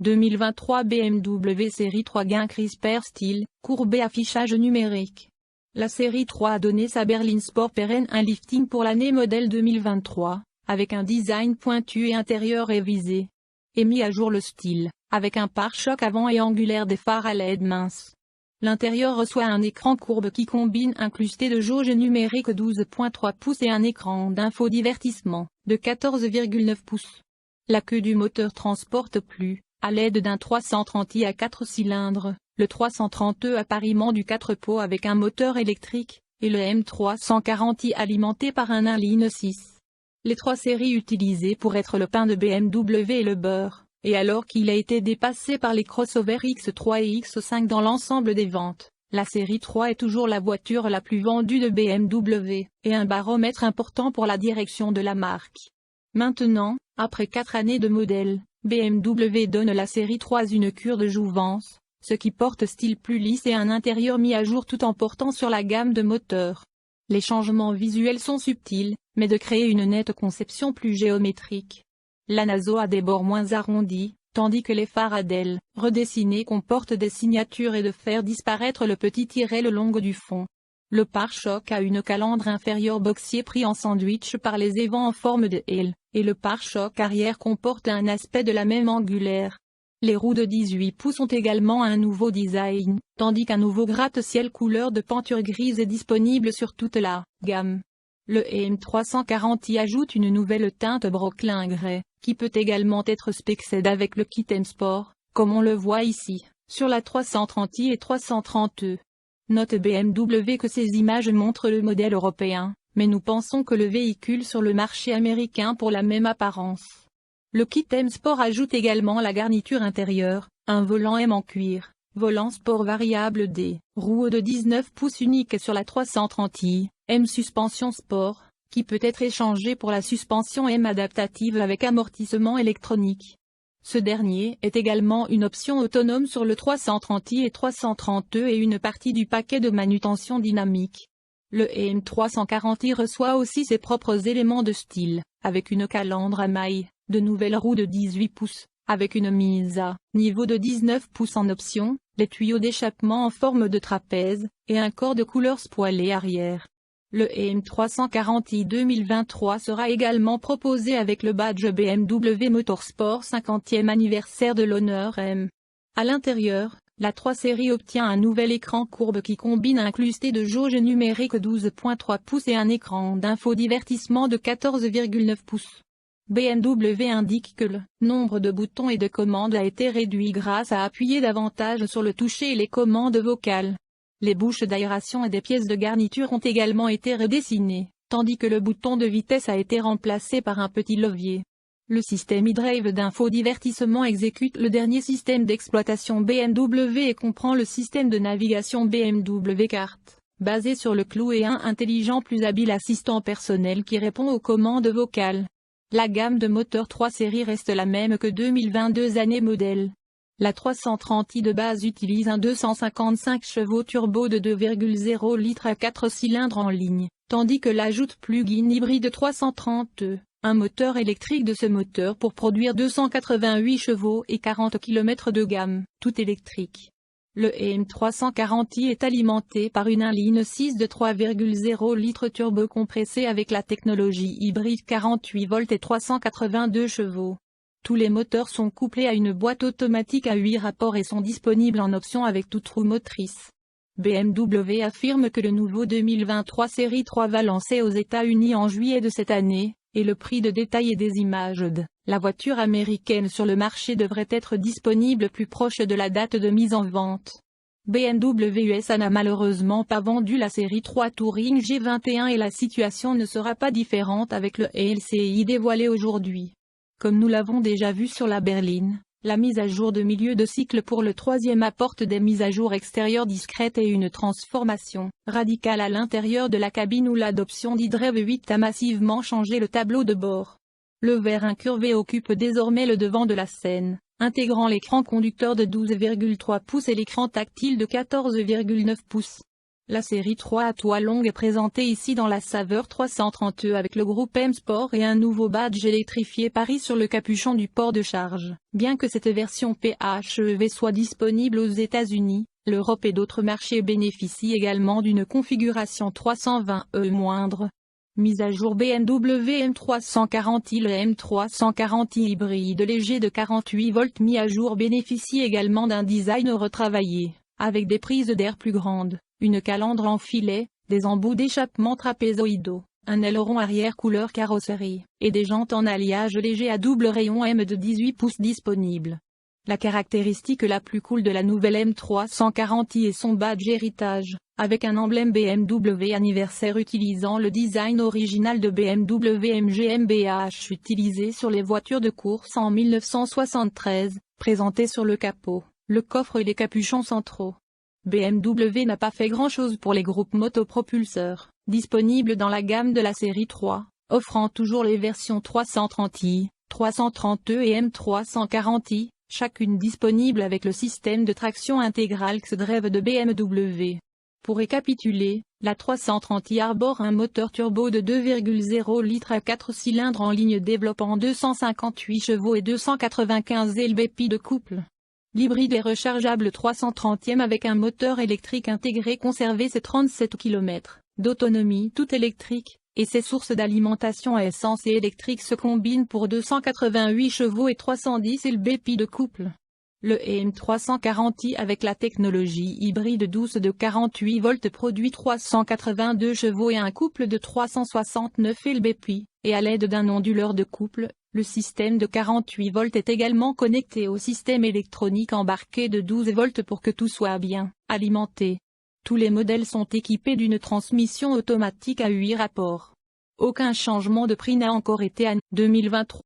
2023 BMW série 3 gain CRISPR style, courbé affichage numérique. La série 3 a donné sa berline Sport pérenne un lifting pour l'année modèle 2023, avec un design pointu et intérieur révisé. Et mis à jour le style, avec un pare-choc avant et angulaire des phares à LED mince. L'intérieur reçoit un écran courbe qui combine incrusté de jauge numérique 12.3 pouces et un écran d'infodivertissement, de 14,9 pouces. La queue du moteur transporte plus, à l'aide d'un 330i à 4 cylindres, le 330e appariement du 4 pots avec un moteur électrique, et le M340i alimenté par un 1.6. Les trois séries utilisées pour être le pain de BMW et le beurre, et alors qu'il a été dépassé par les crossovers X3 et X5 dans l'ensemble des ventes, la série 3 est toujours la voiture la plus vendue de BMW, et un baromètre important pour la direction de la marque. Maintenant, après 4 années de modèle, BMW donne la série 3 une cure de jouvence, ce qui porte style plus lisse et un intérieur mis à jour tout en portant sur la gamme de moteurs. Les changements visuels sont subtils, mais de créer une nette conception plus géométrique. La Naso a des bords moins arrondis, tandis que les phares à DEL, redessinés comportent des signatures et de faire disparaître le petit tiret le long du fond. Le pare-choc a une calandre inférieure boxier pris en sandwich par les évents en forme de L, et le pare-choc arrière comporte un aspect de la même angulaire. Les roues de 18 pouces ont également un nouveau design, tandis qu'un nouveau gratte-ciel couleur de peinture grise est disponible sur toute la gamme. Le M340i ajoute une nouvelle teinte Brooklyn Grey, qui peut également être spec'd avec le kit M Sport, comme on le voit ici, sur la 330i et 330e. Note BMW que ces images montrent le modèle européen, mais nous pensons que le véhicule sur le marché américain pour la même apparence. Le kit M Sport ajoute également la garniture intérieure, un volant M en cuir, volant sport variable D, roues de 19 pouces unique sur la 330i, M suspension sport, qui peut être échangé pour la suspension M adaptative avec amortissement électronique. Ce dernier est également une option autonome sur le 330i et 330e et une partie du paquet de manutention dynamique. Le M340i reçoit aussi ses propres éléments de style, avec une calandre à mailles, de nouvelles roues de 18 pouces, avec une mise à niveau de 19 pouces en option, des tuyaux d'échappement en forme de trapèze, et un corps de couleur spoilé arrière. Le M340i 2023 sera également proposé avec le badge BMW Motorsport 50e anniversaire de l'honneur M. À l'intérieur, la 3 série obtient un nouvel écran courbe qui combine un incrusté de jauge numérique 12.3 pouces et un écran d'infodivertissement de 14,9 pouces. BMW indique que le nombre de boutons et de commandes a été réduit grâce à appuyer davantage sur le toucher et les commandes vocales. Les bouches d'aération et des pièces de garniture ont également été redessinées, tandis que le bouton de vitesse a été remplacé par un petit levier. Le système e-drive d'infodivertissement exécute le dernier système d'exploitation BMW et comprend le système de navigation BMW Carte, basé sur le clou et un intelligent plus habile assistant personnel qui répond aux commandes vocales. La gamme de moteurs 3 séries reste la même que 2022 année modèle. La 330i de base utilise un 255 chevaux turbo de 2,0 litres à 4 cylindres en ligne, tandis que l'ajoute plug-in hybride 330e, un moteur électrique de ce moteur pour produire 288 chevaux et 40 km de gamme, tout électrique. Le M340i est alimenté par une 1.6 de 3,0 litres turbo compressé avec la technologie hybride 48 volts et 382 chevaux. Tous les moteurs sont couplés à une boîte automatique à 8 rapports et sont disponibles en option avec toute roue motrice. BMW affirme que le nouveau 2023 série 3 va lancer aux États-Unis en juillet de cette année, et le prix de détail et des images de la voiture américaine sur le marché devrait être disponible plus proche de la date de mise en vente. BMW USA n'a malheureusement pas vendu la série 3 Touring G21 et la situation ne sera pas différente avec le LCI dévoilé aujourd'hui. Comme nous l'avons déjà vu sur la berline, la mise à jour de milieu de cycle pour le 3e apporte des mises à jour extérieures discrètes et une transformation radicale à l'intérieur de la cabine où l'adoption d'iDrive 8 a massivement changé le tableau de bord. Le verre incurvé occupe désormais le devant de la scène, intégrant l'écran conducteur de 12,3 pouces et l'écran tactile de 14,9 pouces. La série 3 à toit longue est présentée ici dans la saveur 330e avec le groupe M-Sport et un nouveau badge électrifié Paris sur le capuchon du port de charge. Bien que cette version PHEV soit disponible aux États-Unis, l'Europe et d'autres marchés bénéficient également d'une configuration 320e moindre. Mise à jour BMW M340i. Le M340i hybride léger de 48 volts mis à jour bénéficie également d'un design retravaillé, avec des prises d'air plus grandes, une calandre en filet, des embouts d'échappement trapézoïdaux, un aileron arrière couleur carrosserie, et des jantes en alliage léger à double rayon M de 18 pouces disponibles. La caractéristique la plus cool de la nouvelle M340i est son badge héritage, avec un emblème BMW anniversaire utilisant le design original de BMW M GmbH utilisé sur les voitures de course en 1973, présenté sur le capot, le coffre et les capuchons centraux. BMW n'a pas fait grand-chose pour les groupes motopropulseurs, disponibles dans la gamme de la série 3, offrant toujours les versions 330i, 330e et M340i, chacune disponible avec le système de traction intégrale xDrive de BMW. Pour récapituler, la 330i arbore un moteur turbo de 2,0 litres à 4 cylindres en ligne développant 258 chevaux et 295 lb-ps de couple. L'hybride est rechargeable 330e avec un moteur électrique intégré conservé ses 37 km d'autonomie toute électrique, et ses sources d'alimentation à essence et électrique se combinent pour 288 chevaux et 310 lb-ps de couple. Le M340i avec la technologie hybride douce de 48 volts produit 382 chevaux et un couple de 369 lb-ps, et à l'aide d'un onduleur de couple, le système de 48 volts est également connecté au système électronique embarqué de 12 volts pour que tout soit bien alimenté. Tous les modèles sont équipés d'une transmission automatique à 8 rapports. Aucun changement de prix n'a encore été annoncé. 2023.